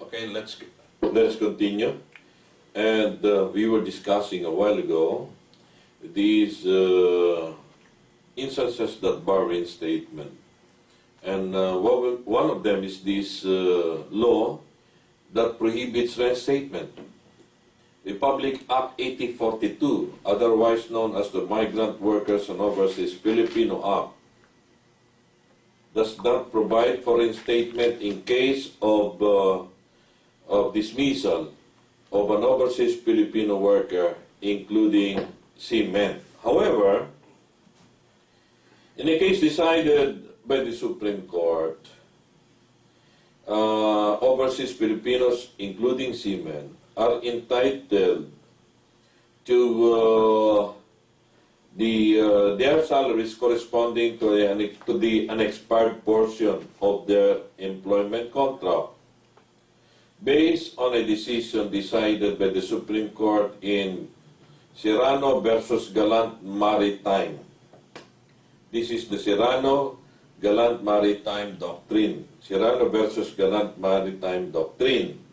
Okay, let's continue. And we were discussing a while ago these instances that bar reinstatement. And one of them is this law that prohibits reinstatement. Republic Act 8042, otherwise known as the Migrant Workers and Overseas Filipino Act, does not provide for reinstatement in case of dismissal of an overseas Filipino worker, including seamen. However, in a case decided by the Supreme Court, overseas Filipinos, including seamen, are entitled to their salaries corresponding to the unexpired portion of their employment contract, based on a decision decided by the Supreme Court in Serrano versus Gallant Maritime. This is the Serrano-Gallant Maritime Doctrine. Serrano versus Gallant Maritime Doctrine,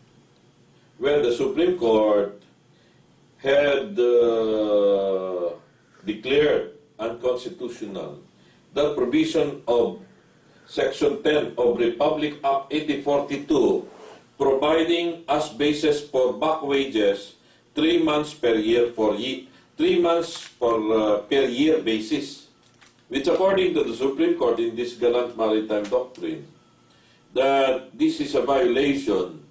where the Supreme Court had declared unconstitutional the provision of Section 10 of Republic Act 8042, providing as basis for back wages 3 months per year per year basis, which according to the Supreme Court in this Gallant Maritime Doctrine, that this is a violation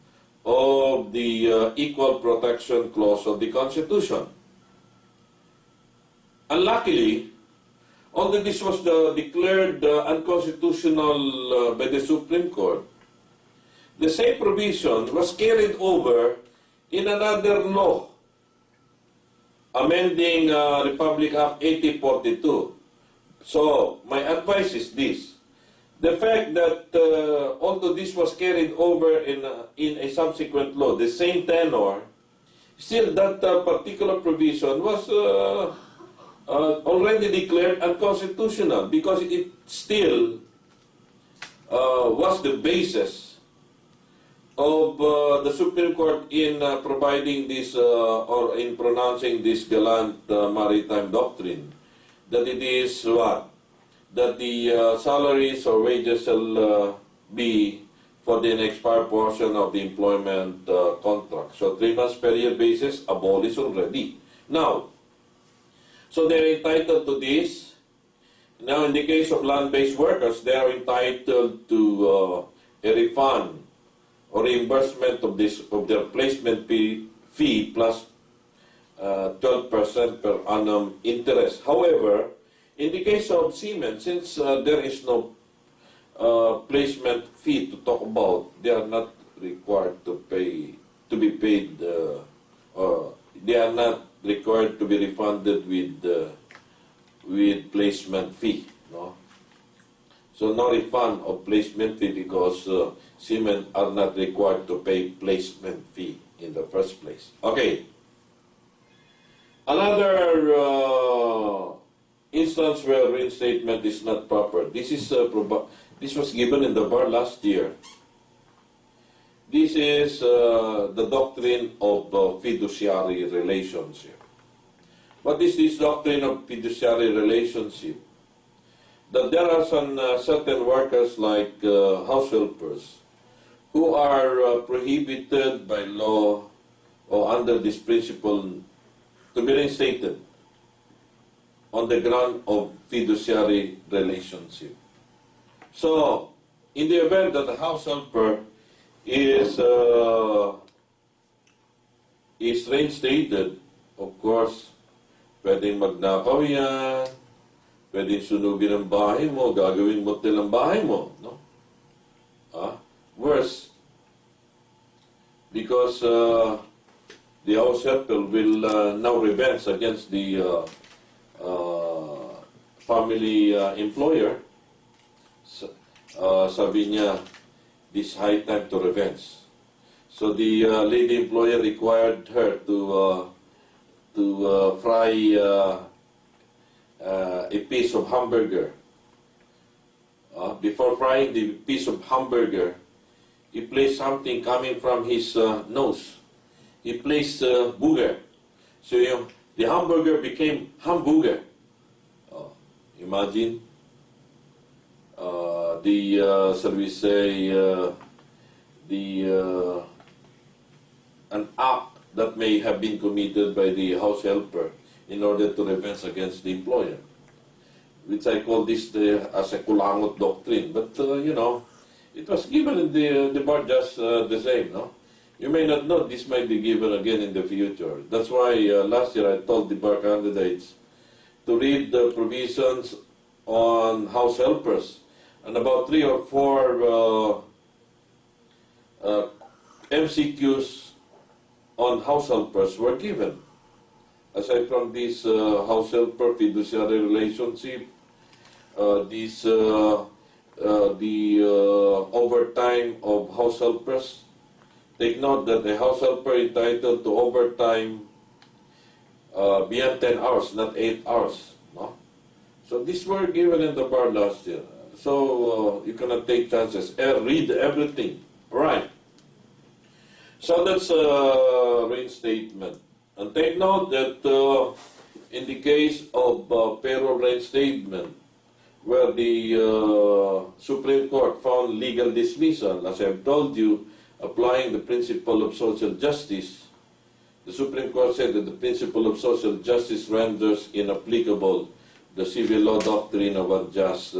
of the Equal Protection Clause of the Constitution. Unluckily, although this was declared unconstitutional by the Supreme Court, the same provision was carried over in another law, amending Republic Act 8042. So, my advice is this. The fact that although this was carried over in a subsequent law, the same tenor, still that particular provision was already declared unconstitutional because it still was the basis of the Supreme Court in providing this or in pronouncing this Gallant Maritime Doctrine, that it is what? That the salaries or wages shall be for the unexpired portion of the employment contract. So 3 months per year basis, abolished already. Now, so they're entitled to this. Now, in the case of land-based workers, they are entitled to a refund or reimbursement of their placement fee plus 12% per annum interest. However, in the case of seamen, since there is no placement fee to talk about, they are not required to be paid, or they are not required to be refunded with placement fee. No? So no refund of placement fee because seamen are not required to pay placement fee in the first place. Okay. Another instance where reinstatement is not proper. This was given in the bar last year. This is the doctrine of fiduciary relationship. What is this doctrine of fiduciary relationship? That there are some certain workers like house helpers who are prohibited by law or under this principle to be reinstated on the ground of fiduciary relationship. So, in the event that the house helper is reinstated, of course, pwedeng magnakaw yan, pwedeng sunugin ang bahay mo, gagawin motel ang bahay mo, no? Worse, because the house helper will now revenge against the family employer. Sabi niya, this high time to revenge. So the lady employer required her to fry a piece of hamburger. Before frying the piece of hamburger, he placed something coming from his nose. He placed booger. So the hamburger became hamburger. Oh, imagine shall we say, an act that may have been committed by the house helper in order to revenge against the employer, which I call this as a kulangot doctrine. But, it was given in the bar just the same, no? You may not know this might be given again in the future. That's why last year I told the bar candidates to read the provisions on house helpers, and about 3 or 4 MCQs on house helpers were given. Aside from this house helper fiduciary relationship, the overtime of house helpers. Take note that the house helper entitled to overtime beyond 10 hours, not 8 hours. No? So these were given in the bar last year. So you cannot take chances. Read everything. Right. So that's a reinstatement. And take note that in the case of payroll reinstatement, where the Supreme Court found legal dismissal, as I've told you, applying the principle of social justice, the Supreme Court said that the principle of social justice renders inapplicable the civil law doctrine of unjust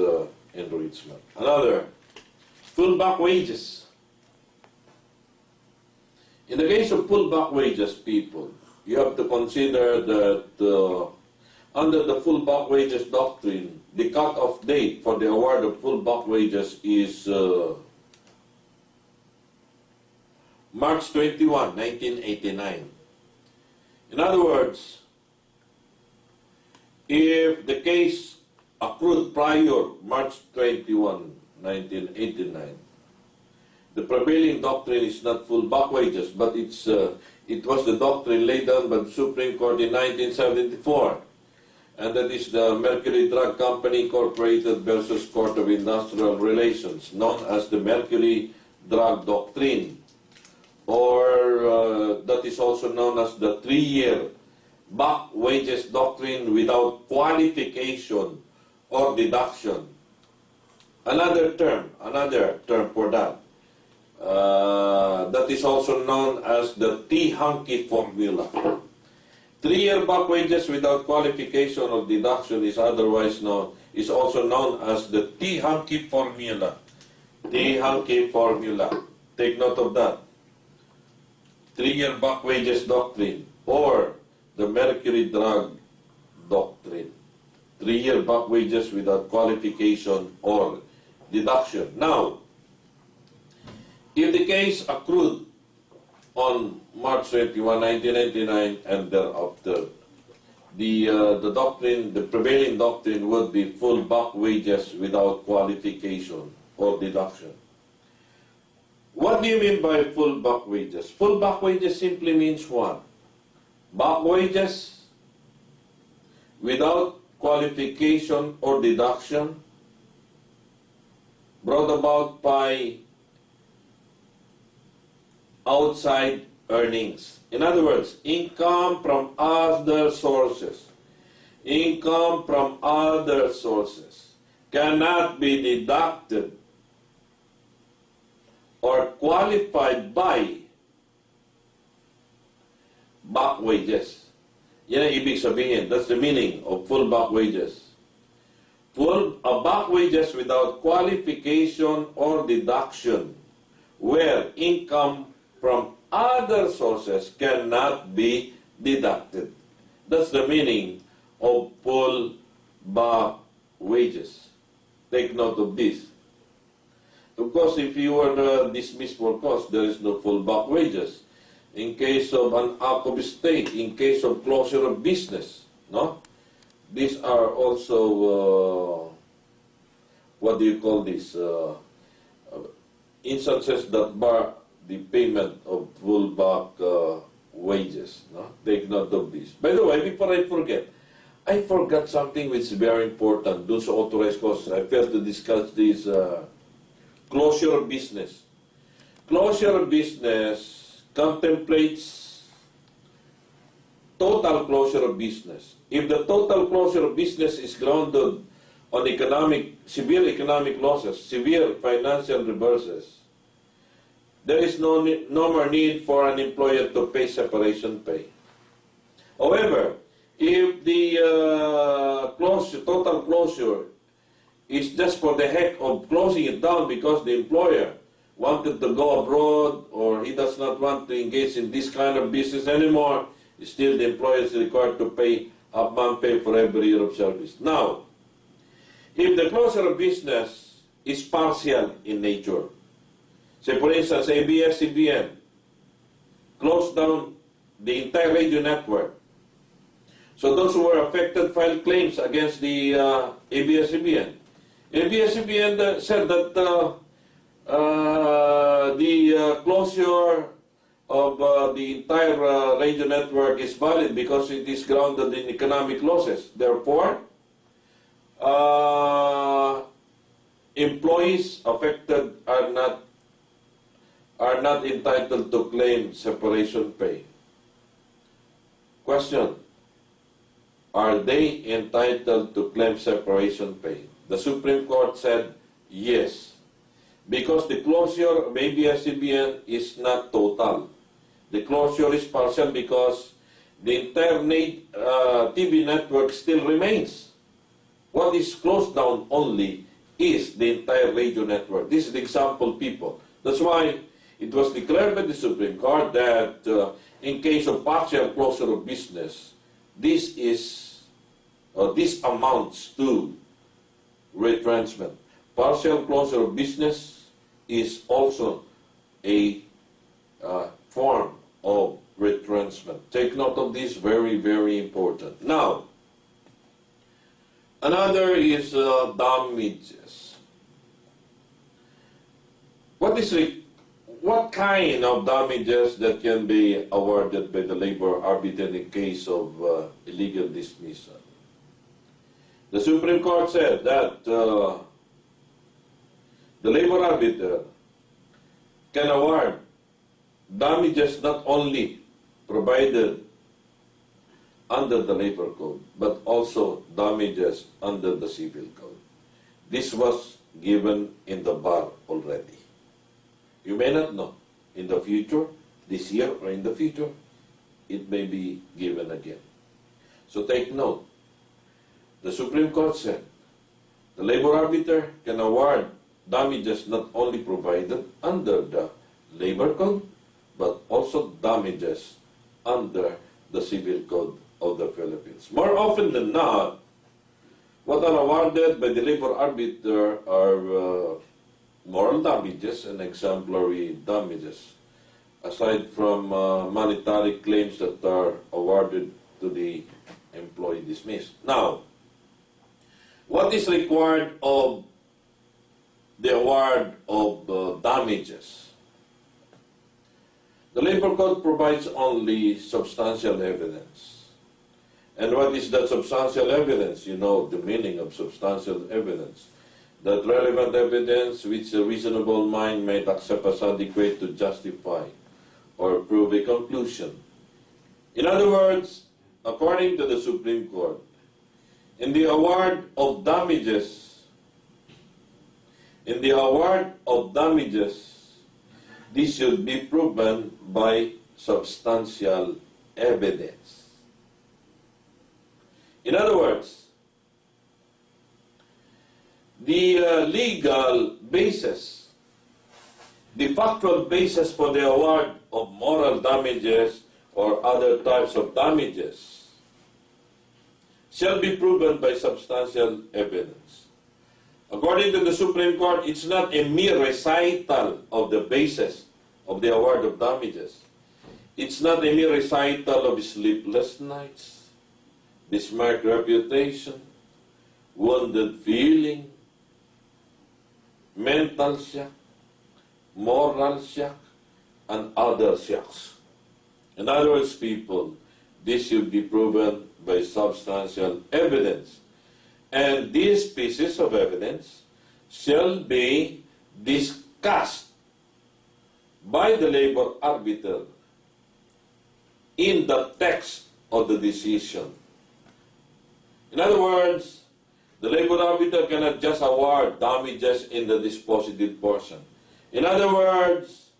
enrichment. Another, full-back wages. In the case of full-back wages, people, you have to consider that under the full-back wages doctrine, the cut-off date for the award of full-back wages is March 21, 1989. In other words, if the case accrued prior March 21, 1989, the prevailing doctrine is not full-back wages, but it was the doctrine laid down by the Supreme Court in 1974, and that is the Mercury Drug Company Incorporated versus Court of Industrial Relations, known as the Mercury Drug Doctrine, or that is also known as the 3-year back wages doctrine without qualification or deduction. Another term for that. That is also known as the T-Hanky formula. 3-year back wages without qualification or deduction is also known as the T-Hanky formula. T-Hanky formula. Take note of that. 3-year back wages doctrine, or the Mercury Drug Doctrine. 3-year back wages without qualification or deduction. Now, if the case accrued on March 21, 1999 and thereafter, the prevailing doctrine would be full back wages without qualification or deduction. What do you mean by full back wages? Full back wages simply means what? Back wages without qualification or deduction brought about by outside earnings. In other words, income from other sources. Income from other sources cannot be deducted or qualified by back wages. Yan ang ibig sabihin. That's the meaning of full back wages. Back wages without qualification or deduction, where income from other sources cannot be deducted. That's the meaning of full back wages. Take note of this. Of course, if you were dismissed for cause, there is no full back wages. In case of an act of state, in case of closure of business, no? These are also, what do you call this? Instances that bar the payment of full back wages. No? Take note of this. By the way, before I forgot something which is very important. Those authorized causes, I failed to discuss this closure of business. closure of business contemplates total closure of business. If the total closure of business is grounded on severe economic losses, severe financial reverses, there is no more need for an employer to pay separation pay. However, if the total closure is just for the heck of closing it down because the employer wanted to go abroad or he does not want to engage in this kind of business anymore, still the employer is required to pay upfront pay for every year of service. Now, if the closure of business is partial in nature, say for instance, ABS-CBN closed down the entire radio network. So those who were affected filed claims against the ABS-CBN. ABS-CBN said that the closure of the entire radio network is valid because it is grounded in economic losses. Therefore, employees affected are not entitled to claim separation pay. Question: are they entitled to claim separation pay? The Supreme Court said yes, because the closure of ABS-CBN is not total. The closure is partial because the entire TV network still remains. What is closed down only is the entire radio network. This is the example, people. That's why it was declared by the Supreme Court that in case of partial closure of business, this amounts to retrenchment. Partial closure of business is also a form of retrenchment. Take note of this, very, very important. Now, another is damages. What kind of damages that can be awarded by the labor arbiter in case of illegal dismissal? The Supreme Court said that the labor arbiter can award damages not only provided under the labor code, but also damages under the civil code. This was given in the bar already. You may not know. In the future, this year or in the future, it may be given again. So take note. The Supreme Court said the labor arbiter can award damages not only provided under the labor code, but also damages under the civil code of the Philippines. More often than not, what are awarded by the labor arbiter are moral damages and exemplary damages, aside from monetary claims that are awarded to the employee dismissed. Now, what is required of the award of damages? The Labor Code provides only substantial evidence. And what is that substantial evidence? You know the meaning of substantial evidence. That relevant evidence which a reasonable mind might accept as adequate to justify or prove a conclusion. In other words, according to the Supreme Court, in the award of damages, this should be proven by substantial evidence. In other words, the legal basis, the factual basis for the award of moral damages or other types of damages shall be proven by substantial evidence. According to the Supreme Court, it's not a mere recital of the basis of the award of damages. It's not a mere recital of sleepless nights, besmirched reputation, wounded feeling, mental shock, moral shock, and other shocks. In other words, people, this should be proven by substantial evidence. And these pieces of evidence shall be discussed by the labor arbiter in the text of the decision. In other words, the labor arbiter cannot just award damages in the dispositive portion. In other words,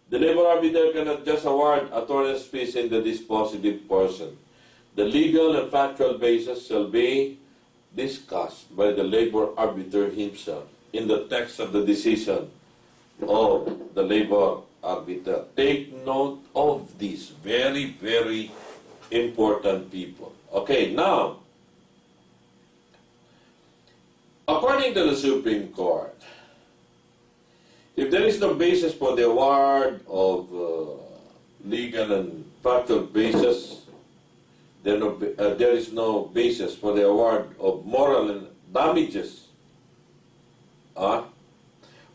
the labor arbiter cannot just award attorney's fees in the dispositive portion. The legal and factual basis shall be discussed by the labor arbiter himself in the text of the decision of the labor arbiter. Take note of this. Very, very important, people. Okay, now, according to the Supreme Court, if there is no basis for the award of legal and factual basis, there is no basis for the award of moral and damages,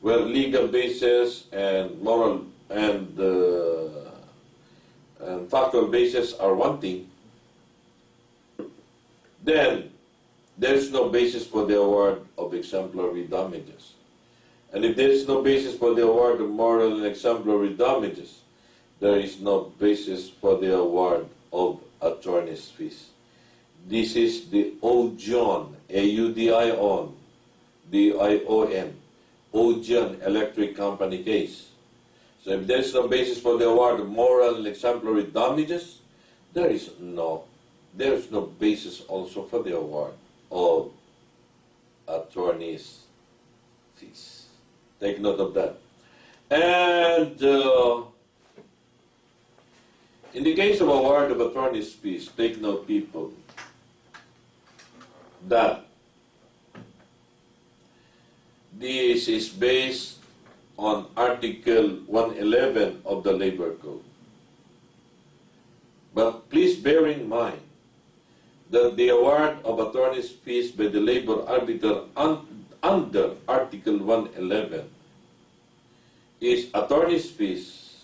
where legal basis and moral and factual basis are one thing, then there is no basis for the award of exemplary damages. And if there is no basis for the award of moral and exemplary damages, there is no basis for the award of attorney's fees. This is the Audion, A-U-D-I-O-N, D-I-O-N, Audion Electric Company case. So if there is no basis for the award of moral and exemplary damages, there is no basis also for the award of attorney's fees. Take note of that. And in the case of award of attorney's fees, take note, people, that this is based on Article 111 of the Labor Code. But please bear in mind that the award of attorney's fees by the labor arbiter under Article 111 is attorney's fees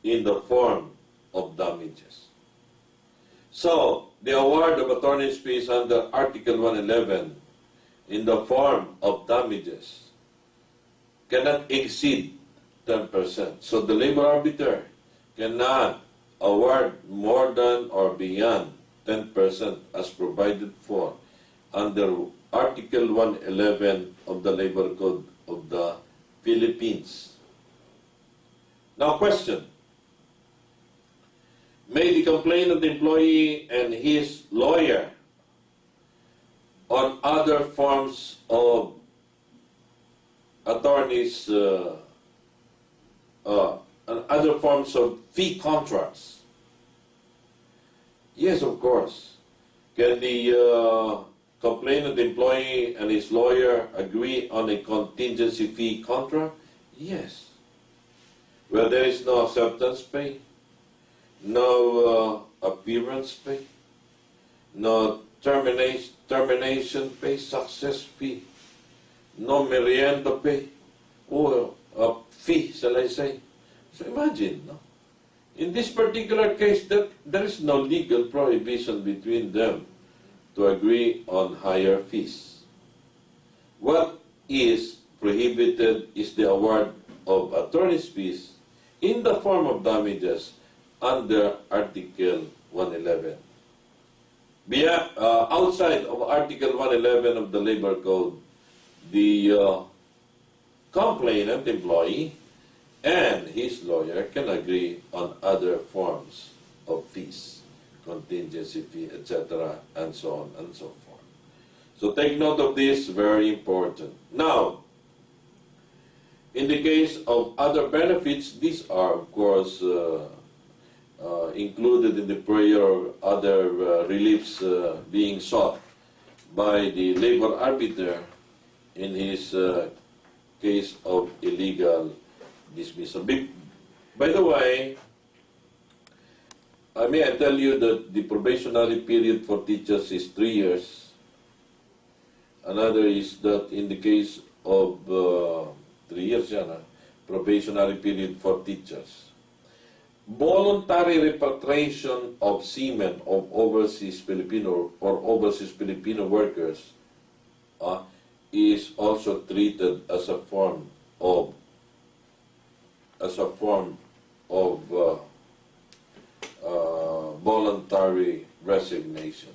in the form of damages. So, the award of attorney's fees under Article 111 in the form of damages cannot exceed 10%. So, the labor arbiter cannot award more than or beyond 10% as provided for under Article 111 of the Labor Code of the Philippines. Now, question. May the complainant employee and his lawyer on other forms of attorneys and other forms of fee contracts? Yes, of course. Can the complainant employee and his lawyer agree on a contingency fee contract? Yes. Where there is no acceptance pay, no appearance pay, no termination pay, success fee, no merienda pay, or a fee, shall I say. So imagine, no? In this particular case, there is no legal prohibition between them to agree on higher fees. What is prohibited is the award of attorney's fees in the form of damages under Article 111. Outside of Article 111 of the Labor Code, the complainant employee and his lawyer can agree on other forms of fees, contingency fee, etc., and so on and so forth. So take note of this, very important. Now, in the case of other benefits, these are, of course, included in the prayer of other reliefs being sought by the labor arbiter in his case of illegal dismissal. By the way, may I tell you that the probationary period for teachers is 3 years. Another is that in the case of 3 years, probationary period for teachers. Voluntary repatriation of seamen of overseas Filipino or overseas Filipino workers is also treated as a form of as a form of voluntary resignation.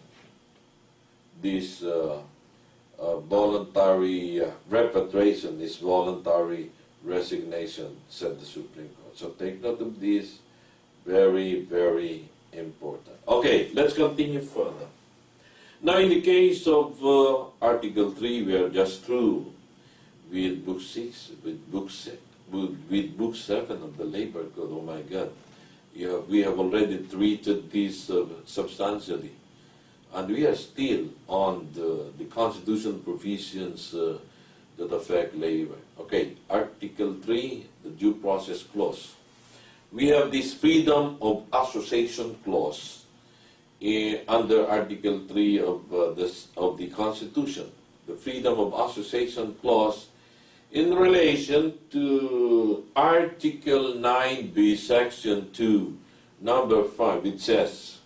This voluntary repatriation is voluntary resignation, said the Supreme Court. So take note of this, very, very important. Okay, let's continue further. Now, in the case of Article 3, we are just through with Book 6, with Book 7 of the Labor Code. Oh my God, we have already treated this substantially, and we are still on the constitutional provisions that affect labor. Okay, Article 3, the Due Process Clause. We have this freedom of association clause under Article 3 of the Constitution. The freedom of association clause in relation to Article 9b, Section 2, number 5, it says,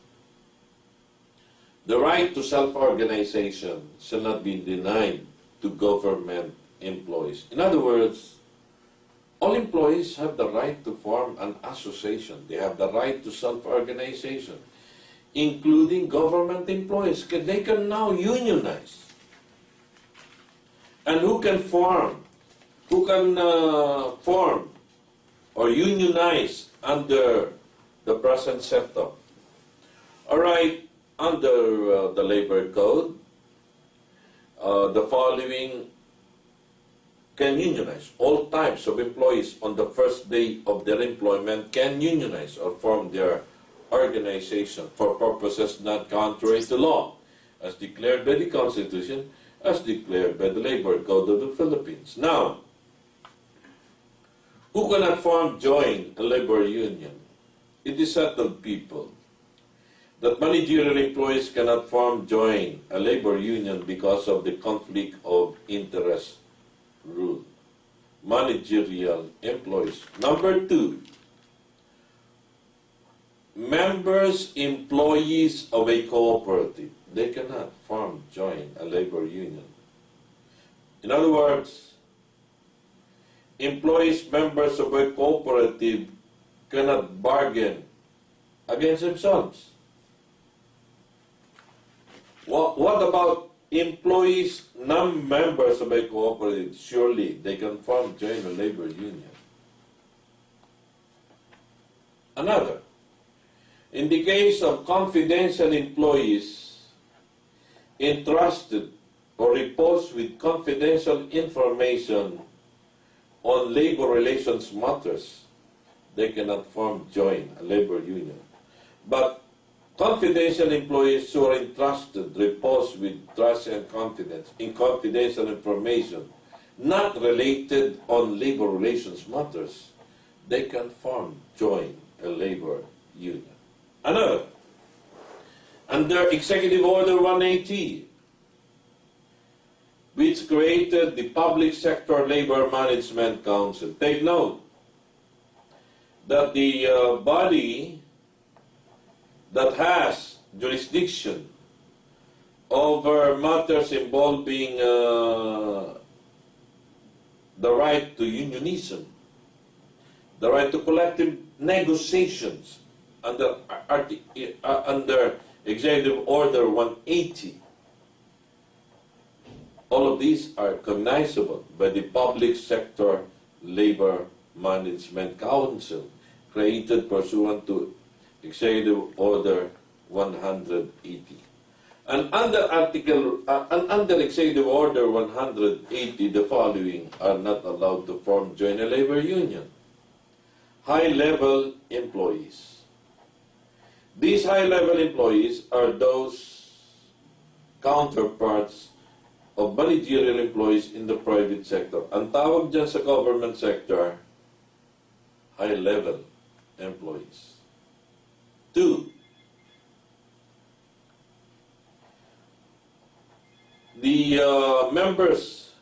the right to self-organization shall not be denied to government employees. In other words, all employees have the right to form an association. They have the right to self-organization, including government employees. They can now unionize. And who can form or unionize under the present setup? All right, under the Labor Code, the following can unionize. All types of employees on the first day of their employment can unionize or form their organization for purposes not contrary to law, as declared by the Constitution, as declared by the Labor Code of the Philippines. Now, who cannot join a labor union? It is settled, people, that managerial employees cannot join a labor union because of the conflict of interest rule. Managerial employees. Number 2, members, employees of a cooperative, they cannot join a labor union. In other words, employees, members of a cooperative cannot bargain against themselves. What about employees, non-members of a cooperative? Surely they can join a labor union. Another, in the case of confidential employees entrusted or reposed with confidential information on labor relations matters, they cannot join a labor union. But confidential employees who are entrusted, reposed with trust and confidence in confidential information not related on labor relations matters, they can join a labor union. Another, under Executive Order 180, which created the Public Sector Labor Management Council. Take note that the body that has jurisdiction over matters involving the right to unionism, the right to collective negotiations under Executive Order 180. All of these are cognizable by the Public Sector Labor Management Council, created pursuant to Executive Order 180. And under Executive Order 180, the following are not allowed to join a labor union. High-level employees. These high-level employees are those counterparts of managerial employees in the private sector. Ang tawag dyan sa government sector, high-level employees. 2, the members,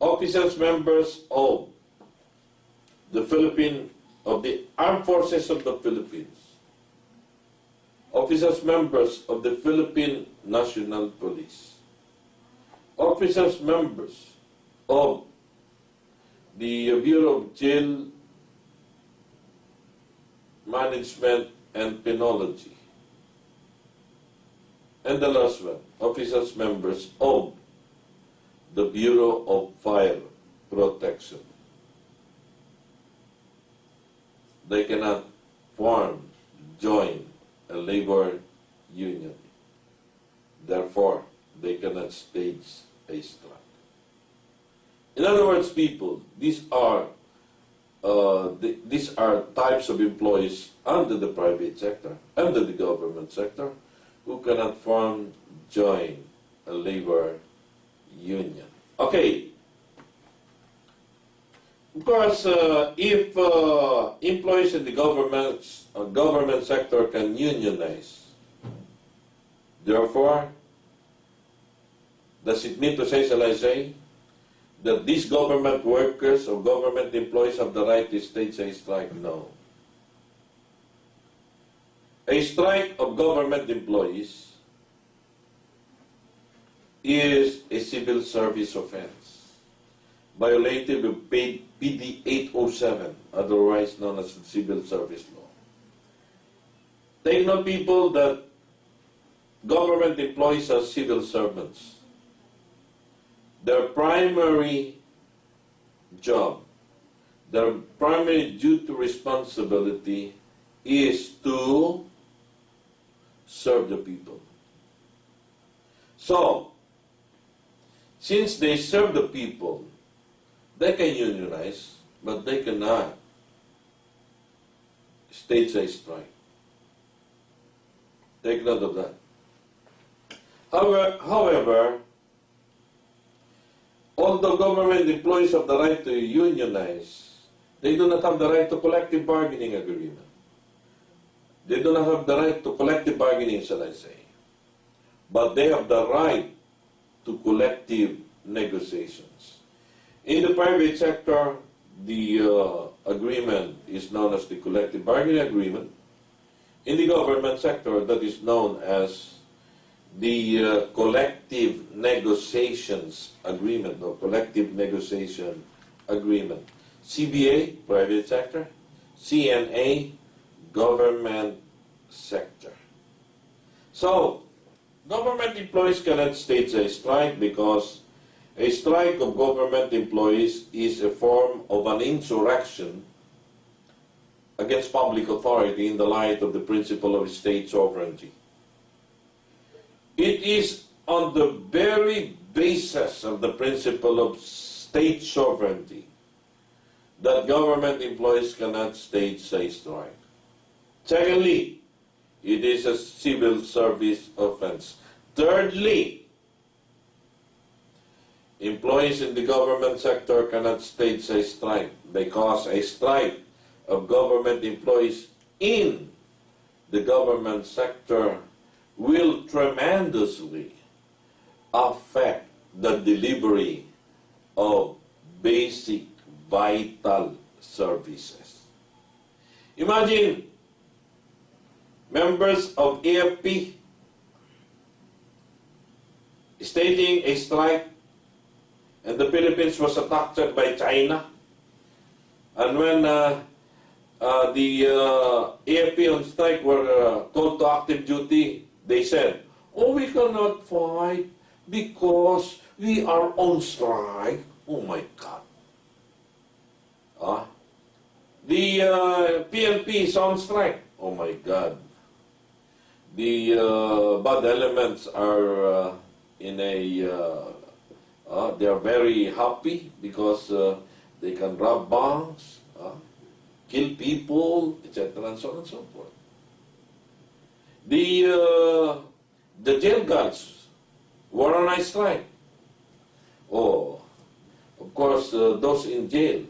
officers, members of the Armed Forces of the Philippines, officers, members of the Philippine National Police, officers, members of the Bureau of Jail Management and Penology. And the last one, officers members of the Bureau of Fire Protection. They cannot form, join a labor union. Therefore, they cannot stage a strike. In other words, people, these are types of employees under the private sector, under the government sector, who cannot form, join a labor union. Okay. Of course, if employees in the government sector can unionize, therefore, does it mean to say, shall I say, that these government workers or government employees have the right to stage a strike? No. A strike of government employees is a civil service offense, violative of PD 807, otherwise known as the Civil Service Law. Take note, people, that government employees are civil servants. Their primary job, their primary duty responsibility is to serve the people. So, since they serve the people, they can unionize, but they cannot stage a strike. Take note of that. However, although government employees have the right to unionize, they do not have the right to collective bargaining agreement. They do not have the right to collective bargaining, shall I say. But they have the right to collective negotiations. In the private sector, the agreement is known as the collective bargaining agreement. In the government sector, that is known as the collective negotiations agreement or collective negotiation agreement. CBA, private sector. CNA, government sector. So, government employees cannot stage a strike because a strike of government employees is a form of an insurrection against public authority in the light of the principle of state sovereignty. It is on the very basis of the principle of state sovereignty that government employees cannot stage a strike. Secondly, it is a civil service offense. Thirdly, employees in the government sector cannot stage a strike because a strike of government employees in the government sector will tremendously affect the delivery of basic vital services. Imagine members of AFP staging a strike, and the Philippines was attacked by China. And when the AFP on strike were called to active duty, they said, "Oh, we cannot fight because we are on strike." Oh my God. The PNP is on strike. Oh my God. The bad elements are in a, they are very happy because they can rob banks, kill people, etc. and so on and so forth. The jail guards were on a strike. Oh, of course, those in jail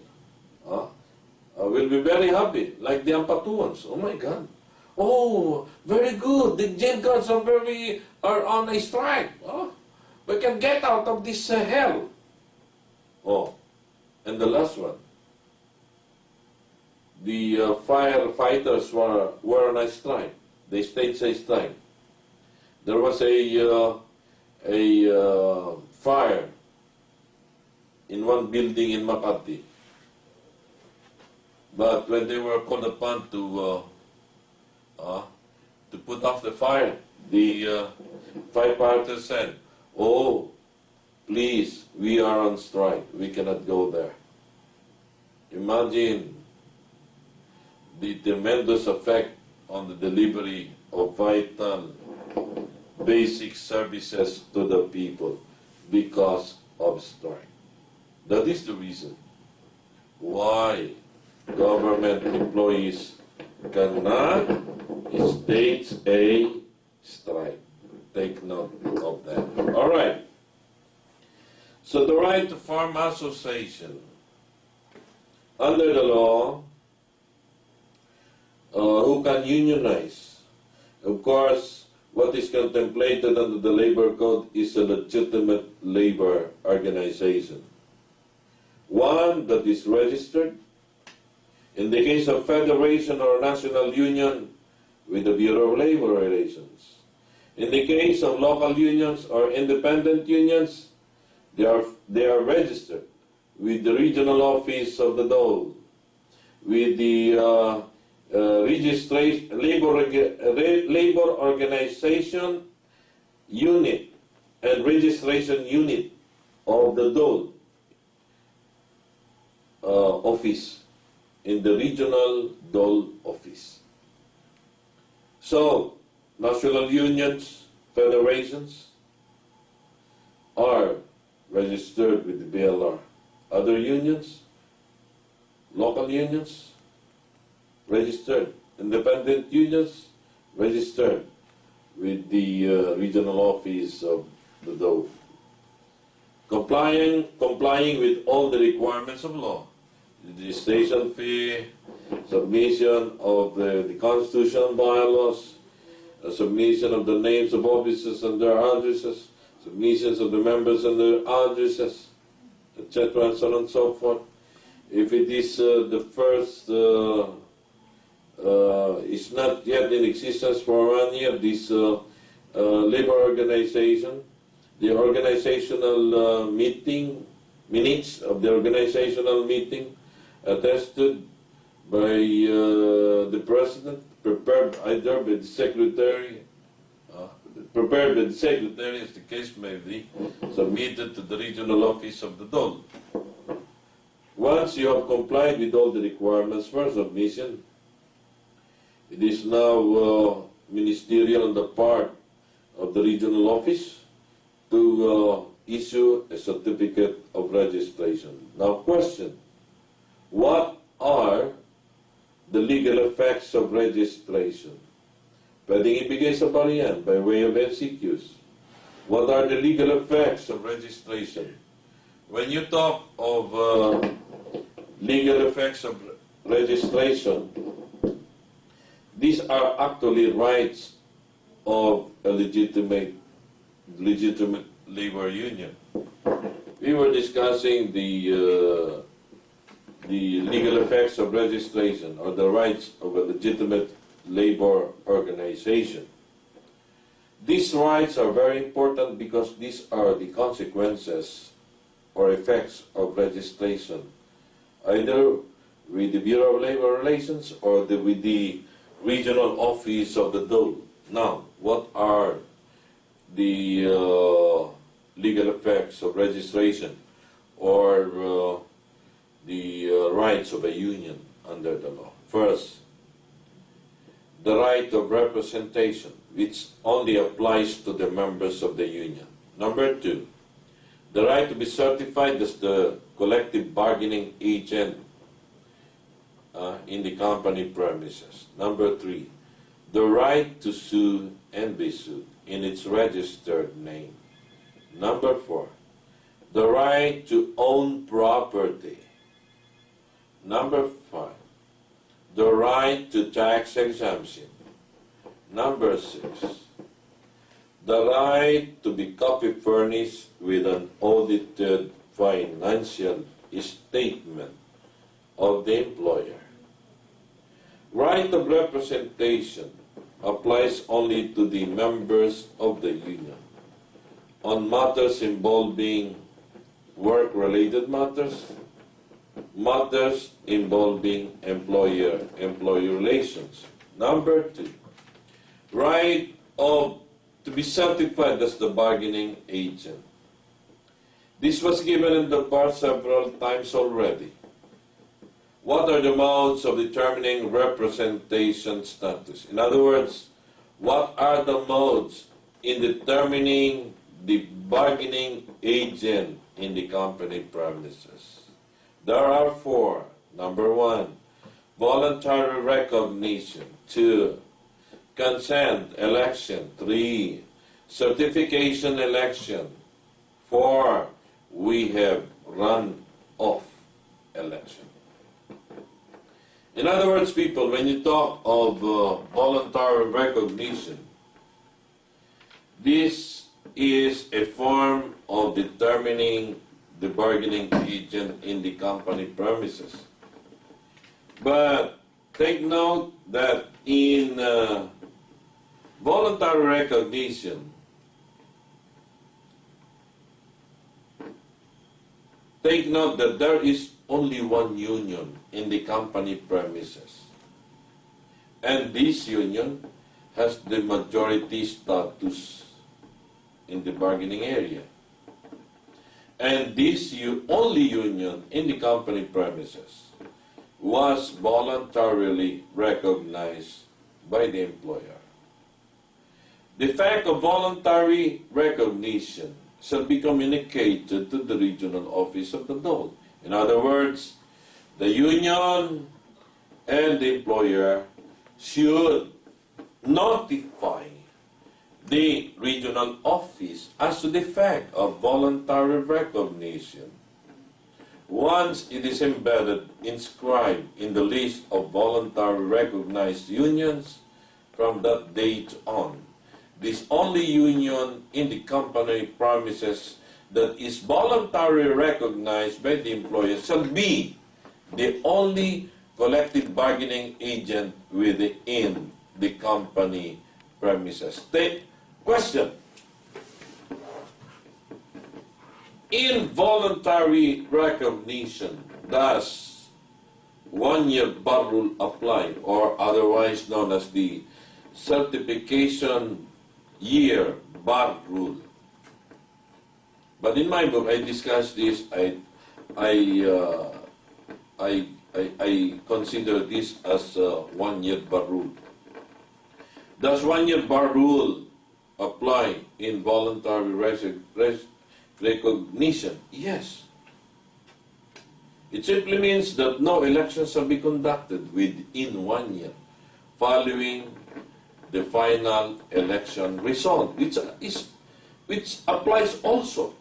will be very happy, like the Ampatuans. Oh my God. Oh, very good. The jail guards are on a strike. Oh, we can get out of this hell. Oh, and the last one. The firefighters were on a strike. They staged a strike. There was a fire in one building in Makati. But when they were called upon to put off the fire, the firefighters said, "Oh, please, we are on strike. We cannot go there." Imagine the tremendous effect on the delivery of vital, basic services to the people because of strike. That is the reason why government employees cannot stage a strike. Take note of that. All right. So the right to form association. Under the law, who can unionize? Of course, what is contemplated under the labor code is a legitimate labor organization. One that is registered, in the case of federation or national union, with the Bureau of Labor Relations. In the case of local unions or independent unions, they are registered with the regional office of the DOLE, with the labor organization unit and registration unit of the DOLE office in the regional DOLE office. So, national unions, federations are registered with the BLR. Other unions, local unions, registered. Independent unions, registered with the regional office of the DOE. Complying with all the requirements of law. Registration fee, submission of the constitutional bylaws, submission of the names of officers and their addresses, submissions of the members and their addresses, etc., and so on and so forth. If it is the first, is not yet in existence for 1 year, this labor organization, the organizational minutes of the organizational meeting attested by the President, prepared either by the Secretary, as the case may be, submitted to the regional office of the DOLE. Once you have complied with all the requirements for submission, it is now ministerial on the part of the regional office to issue a certificate of registration. Now, question, what are the legal effects of registration? Pwedeng ibigay sa bariyan by way of MCQs. What are the legal effects of registration? When you talk of legal effects of registration, these are actually rights of a legitimate labor union. We were discussing the legal effects of registration or the rights of a legitimate labor organization. These rights are very important because these are the consequences or effects of registration, either with the Bureau of Labor Relations or with the regional office of the DOLE. Now, what are the legal effects of registration or the rights of a union under the law? First, the right of representation, which only applies to the members of the union. Number two, the right to be certified as the collective bargaining agent in the company premises. Number three, the right to sue and be sued in its registered name. Number four, the right to own property. Number five, the right to tax exemption. Number six, the right to be copy furnished with an audited financial statement of the employer. Right of representation applies only to the members of the union on matters involving work-related matters, matters involving employer-employee relations. Number 2, right to be certified as the bargaining agent. This was given in the past several times already. What are the modes of determining representation status? In other words, what are the modes in determining the bargaining agent in the company premises? There are 4. Number 1, voluntary recognition. 2, consent election. 3, certification election. 4, we have run-off election. In other words, people, when you talk of voluntary recognition, this is a form of determining the bargaining agent in the company premises. But take note that in voluntary recognition, take note that there is only one union in the company premises. And this union has the majority status in the bargaining area. And this only union in the company premises was voluntarily recognized by the employer. The fact of voluntary recognition shall be communicated to the regional office of the dole. In other words, the union and the employer should notify the regional office as to the fact of voluntary recognition. Once it is embedded, inscribed in the list of voluntary recognized unions, from that date on, this only union in the company premises that is voluntarily recognized by the employer shall be the only collective bargaining agent within the company premises. Question. In voluntary recognition, does one-year bar rule apply, or otherwise known as the certification year bar rule? But in my book, I discussed this. I consider this as a one-year bar rule. Does one-year bar rule apply in voluntary recognition? Yes. It simply means that no elections shall be conducted within 1 year following the final election result, which applies also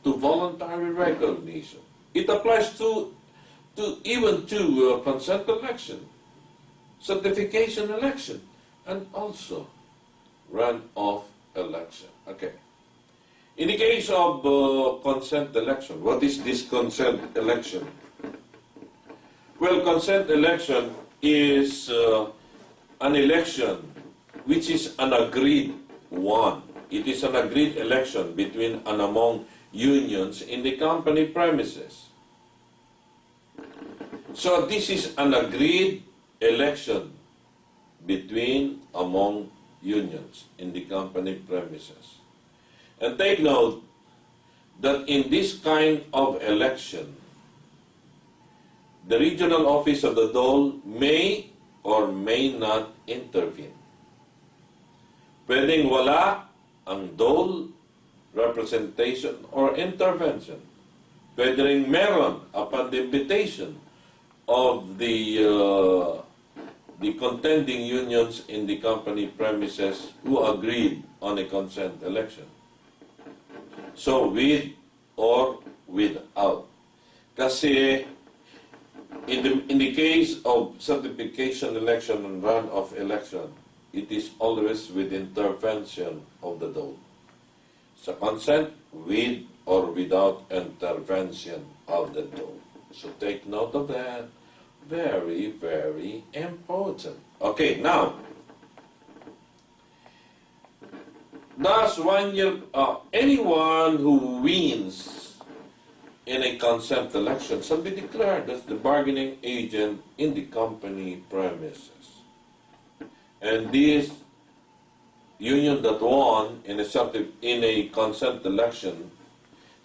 to voluntary recognition. It applies even to consent election, certification election, and also run-off election. Okay. In the case of consent election, what is this consent election? Well, consent election is an election which is an agreed one. It is an agreed election between and among unions in the company premises. So this is an agreed election between among unions in the company premises. And take note that in this kind of election, the regional office of the dole may or may not intervene. Pwedeng wala ang dole representation or intervention. Pwedeng meron upon the invitation of the contending unions in the company premises who agreed on a consent election. So with or without. Kasi in the case of certification election and run-off election, it is always with intervention of the dole. So consent with or without intervention of the dole. So take note of that. Very, very important. Okay, now, does 1 year, anyone who wins in a consent election shall be declared as the bargaining agent in the company premises. And this union that won in a consent election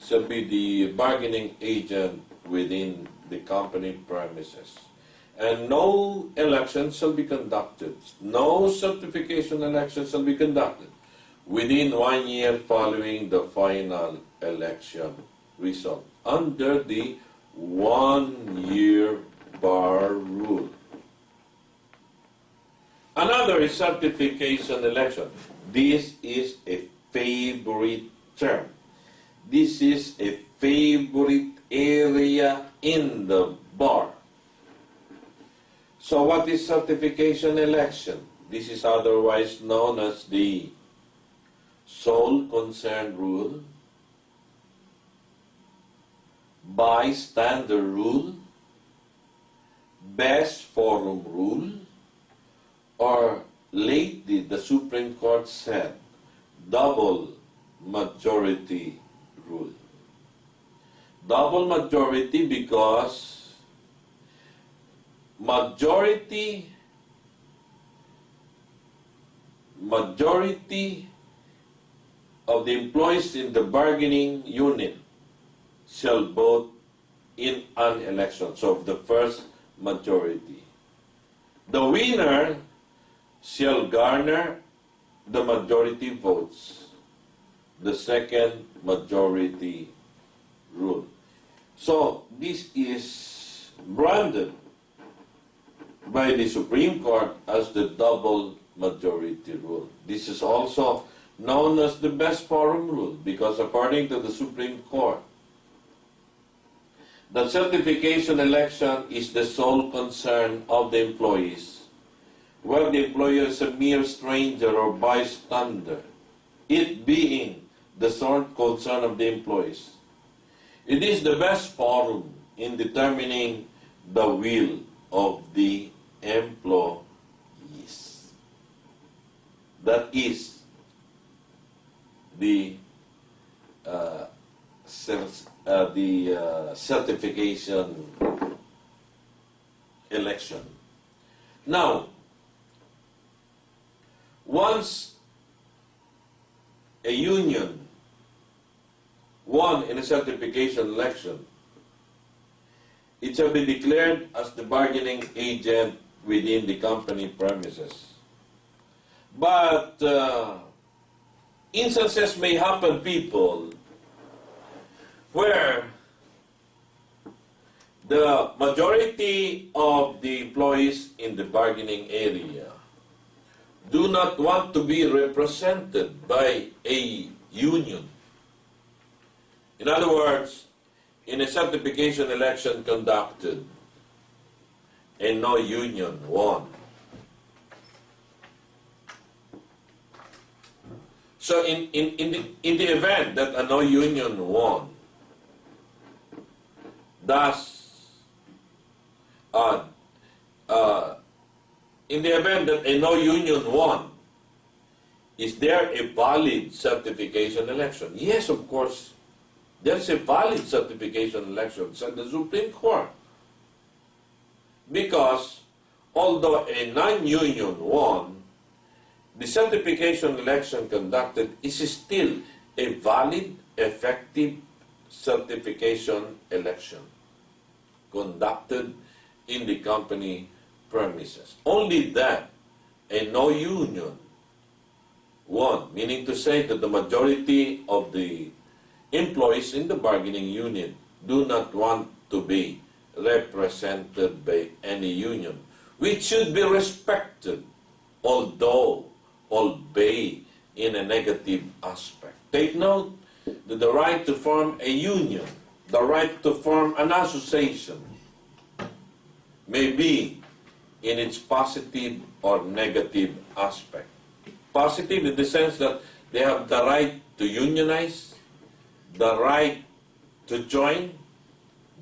shall be the bargaining agent within the company premises. And no election shall be conducted, no certification election shall be conducted within 1 year following the final election result under the 1 year bar rule. Another is certification election. This is a favorite term. This is a favorite area in the bar. So what is certification election? This is otherwise known as the sole concern rule, bystander rule, best forum rule, or lately the Supreme Court said double majority rule. Double majority because majority of the employees in the bargaining unit shall vote in an election. So the first majority. The winner shall garner the majority votes. The second majority rule. So this is branded by the Supreme Court as the double majority rule. This is also known as the best forum rule because according to the Supreme Court, the certification election is the sole concern of the employees, where the employer is a mere stranger or bystander, it being the sole concern of the employees. It is the best forum in determining the will of the employees. That is the certification election. Now, once a union won in a certification election, it shall be declared as the bargaining agent within the company premises. But instances may happen, people, where the majority of the employees in the bargaining area do not want to be represented by a union. In other words, in a certification election conducted and no union won. So in the event that a no union won, thus in the event that a no union won, is there a valid certification election? Yes, of course. There's a valid certification election, said the Supreme Court. Because although a non-union won, the certification election conducted is still a valid, effective certification election conducted in the company premises. Only that a no union won, meaning to say that the majority of the employees in the bargaining unit do not want to be represented by any union, which should be respected, although albeit in a negative aspect. Take note that the right to form a union, the right to form an association, may be in its positive or negative aspect. Positive in the sense that they have the right to unionize, the right to join,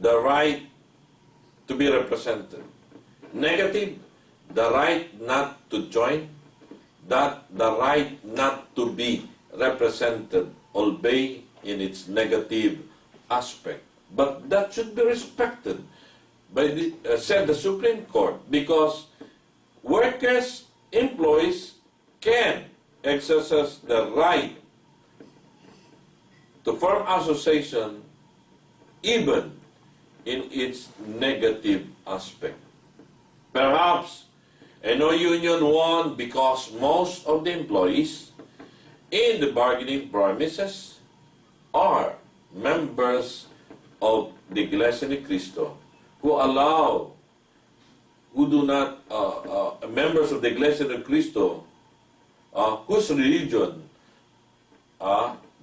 the right to be represented. Negative, the right not to join, the right not to be represented, albeit in its negative aspect. But that should be respected by said the Supreme Court, because workers, employees can exercise the right to form association even in its negative aspect. Perhaps a no union won because most of the employees in the bargaining premises are members of the Iglesia ni Cristo, members of the Iglesia ni Cristo whose religion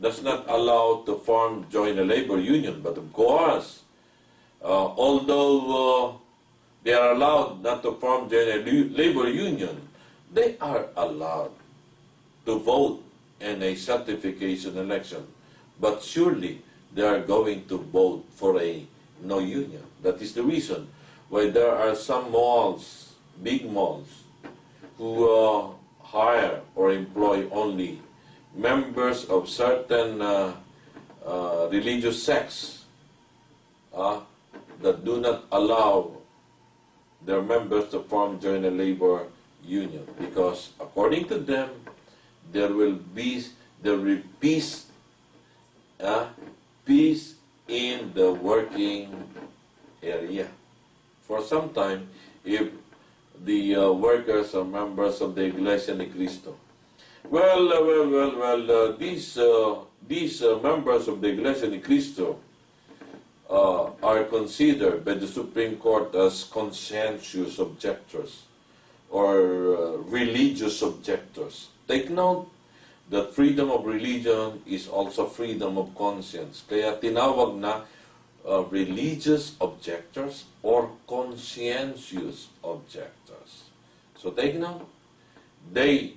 does not allow to join a labor union. But of course, although they are allowed not to join a labor union, they are allowed to vote in a certification election. But surely they are going to vote for a no union. That is the reason why there are some malls, big malls, who hire or employ only members of certain religious sects that do not allow their members to join a labor union, because according to them, there will be peace in the working area. For some time, if the workers are members of the Iglesia ni Cristo. These members of the Iglesia ni Cristo are considered by the Supreme Court as conscientious objectors or religious objectors. Take note that freedom of religion is also freedom of conscience. Kaya tinawag na religious objectors or conscientious objectors. So take note, they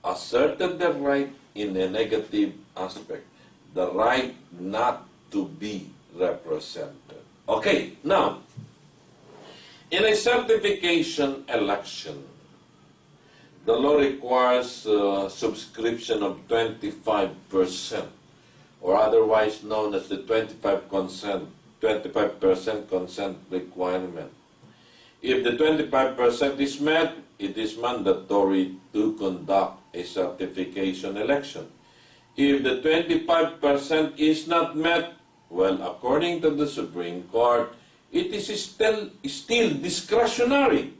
asserted their right in a negative aspect, the right not to be represented. Okay, now, in a certification election, the law requires subscription of 25%, or otherwise known as the 25% consent requirement. If the 25% is met, it is mandatory to conduct a certification election. If the 25% is not met, well, according to the Supreme Court, it is still discretionary.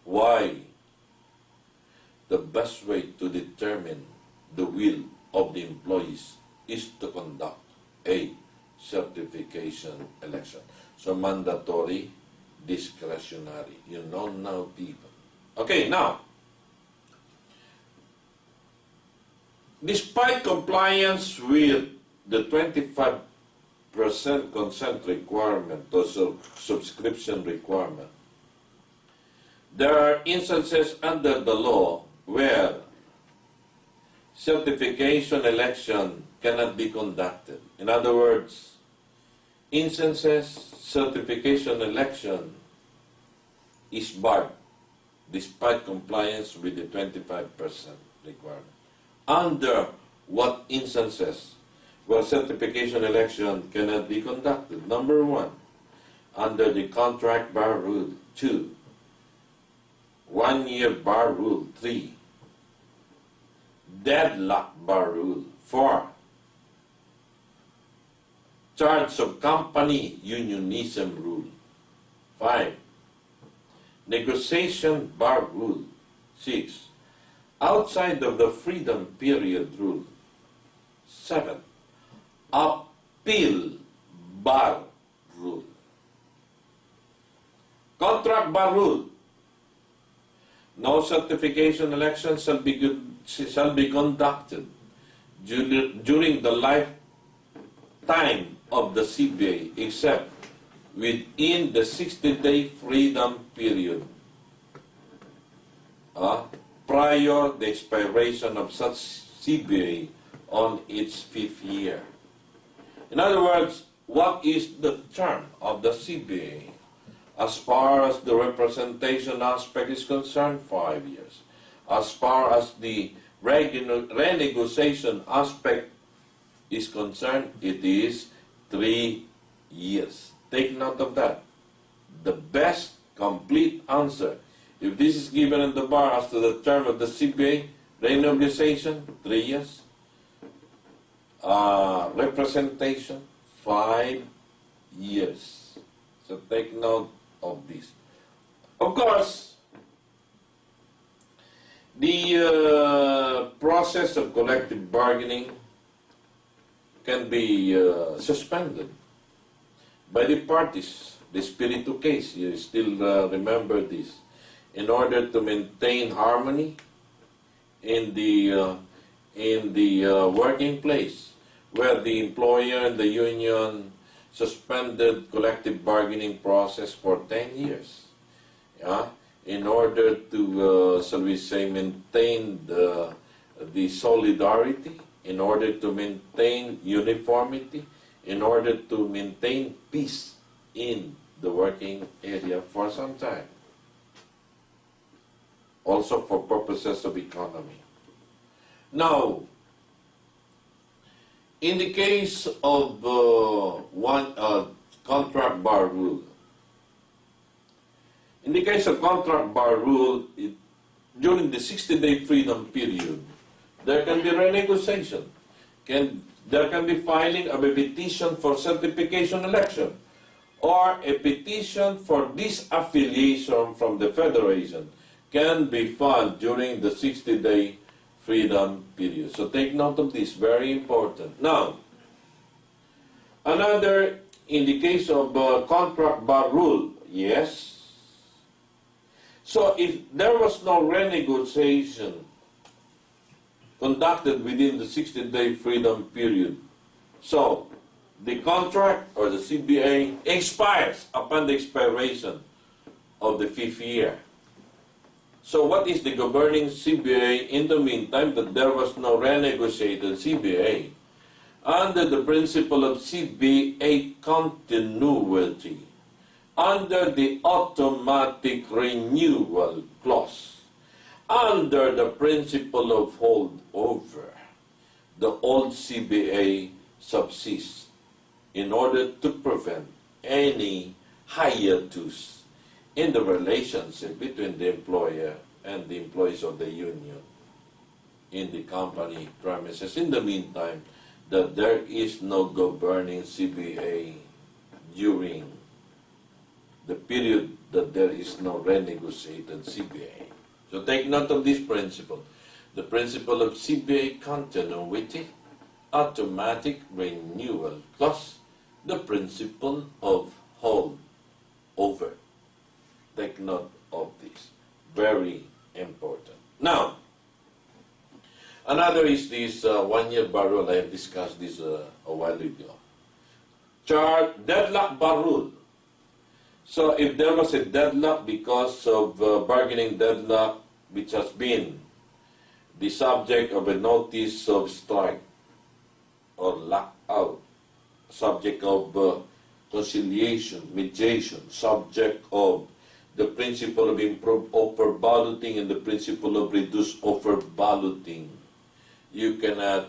Why? The best way to determine the will of the employees is to conduct a certification election. So mandatory, discretionary. You know now, people. Okay, now, despite compliance with the 25% consent requirement or subscription requirement, there are instances under the law where certification election cannot be conducted. In other words, instances certification election is barred despite compliance with the 25% requirement. Under what instances where certification election cannot be conducted? Number one, under the contract bar rule. 2, 1-year bar rule. 3, deadlock bar rule. 4, charge of company unionism rule. 5, negotiation bar rule. 6, outside of the freedom period rule. 7, appeal bar rule. Contract bar rule. No certification election shall be conducted during the lifetime of the CBA except within the 60-day freedom period prior the expiration of such CBA on its 5th year. In other words, what is the term of the CBA? As far as the representation aspect is concerned, 5 years. As far as the renegotiation aspect is concerned, it is 3 years. Take note of that. The best complete answer, if this is given in the bar as to the term of the CBA, renegotiation, 3 years. Representation, 5 years. So take note of this. Of course, the process of collective bargaining can be suspended by the parties. The Espiritu case, you still remember this, in order to maintain harmony in the working place, where the employer and the union suspended collective bargaining process for 10 years. Yeah? In order to, shall we say, maintain the solidarity, in order to maintain uniformity, in order to maintain peace in the working area for some time. Also for purposes of economy. Now, in the case of contract bar rule, in the case of contract bar rule, during the 60-day freedom period, there can be renegotiation. There can be filing of a petition for certification election or a petition for disaffiliation from the Federation can be filed during the 60-day freedom period. So take note of this, very important. Now, another in the case of contract bar rule, yes. So if there was no renegotiation conducted within the 60-day freedom period, so the contract or the CBA expires upon the expiration of the 5th year. So what is the governing CBA in the meantime that there was no renegotiated CBA? Under the principle of CBA continuity, under the automatic renewal clause, under the principle of holdover, the old CBA subsists in order to prevent any hiatus in the relationship between the employer and the employees of the union in the company premises. In the meantime, that there is no governing CBA during the period that there is no renegotiated CBA. So take note of this principle. The principle of CBA continuity, automatic renewal clause, the principle of holdover. Take note of this. Very important. Now, another is this one-year bar rule. I have discussed this a while ago. Deadlock bar rule. So if there was a deadlock because of bargaining deadlock, which has been the subject of a notice of strike or lockout, subject of conciliation, mediation, subject of the principle of improved offer balloting and the principle of reduced offer balloting, you cannot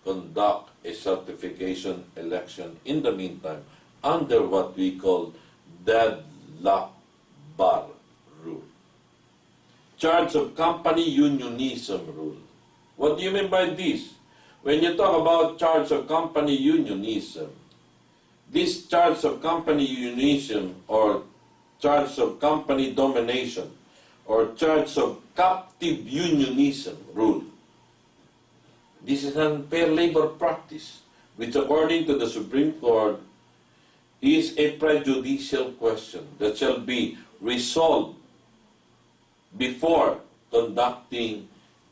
conduct a certification election in the meantime under what we call deadlock bar rule. Charge of company unionism rule. What do you mean by this? When you talk about charge of company unionism, this charge of company unionism or charge of company domination or charge of captive unionism rule, this is an unfair labor practice, which according to the Supreme Court is a prejudicial question that shall be resolved before conducting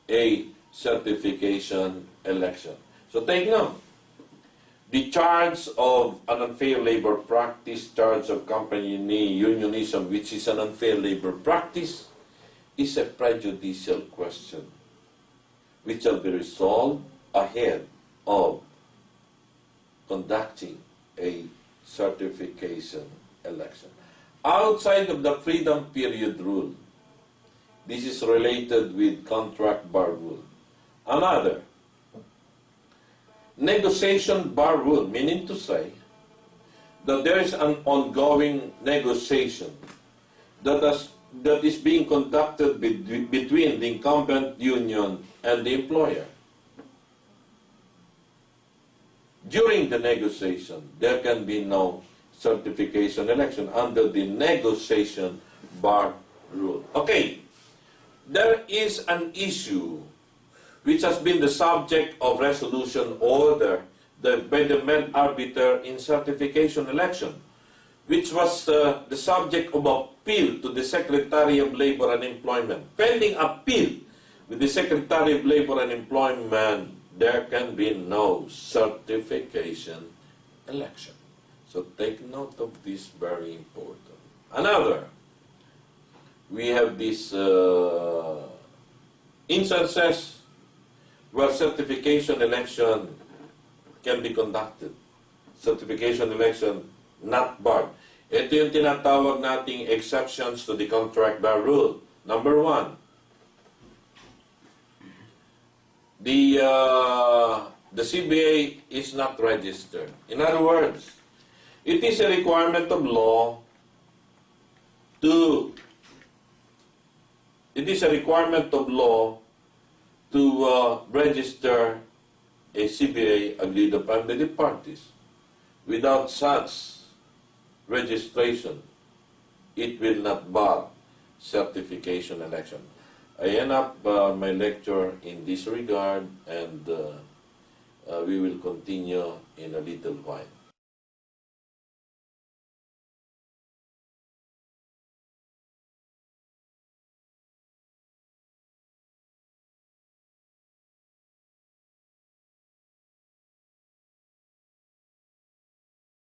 a certification election. So take note. The charge of an unfair labor practice, charge of company unionism, which is an unfair labor practice, is a prejudicial question, which shall be resolved ahead of conducting a certification election. Outside of the freedom period rule, this is related with contract bar rule. Another, negotiation bar rule, meaning to say that there is an ongoing negotiation that is being conducted between the incumbent union and the employer. During the negotiation, there can be no certification election under the negotiation bar rule. Okay, there is an issue which has been the subject of resolution order by the main arbiter in certification election, which was the subject of appeal to the Secretary of Labor and Employment. Pending appeal with the Secretary of Labor and Employment, there can be no certification election. So take note of this, very important. Another, we have these instances where certification election can be conducted. Certification election not barred. Ito yung tinatawag nating exceptions to the contract bar rule. Number one, the CBA is not registered. In other words, it is a requirement of law to register a CBA agreed upon by the parties. Without such registration, it will not bar certification election. I end up my lecture in this regard, and we will continue in a little while.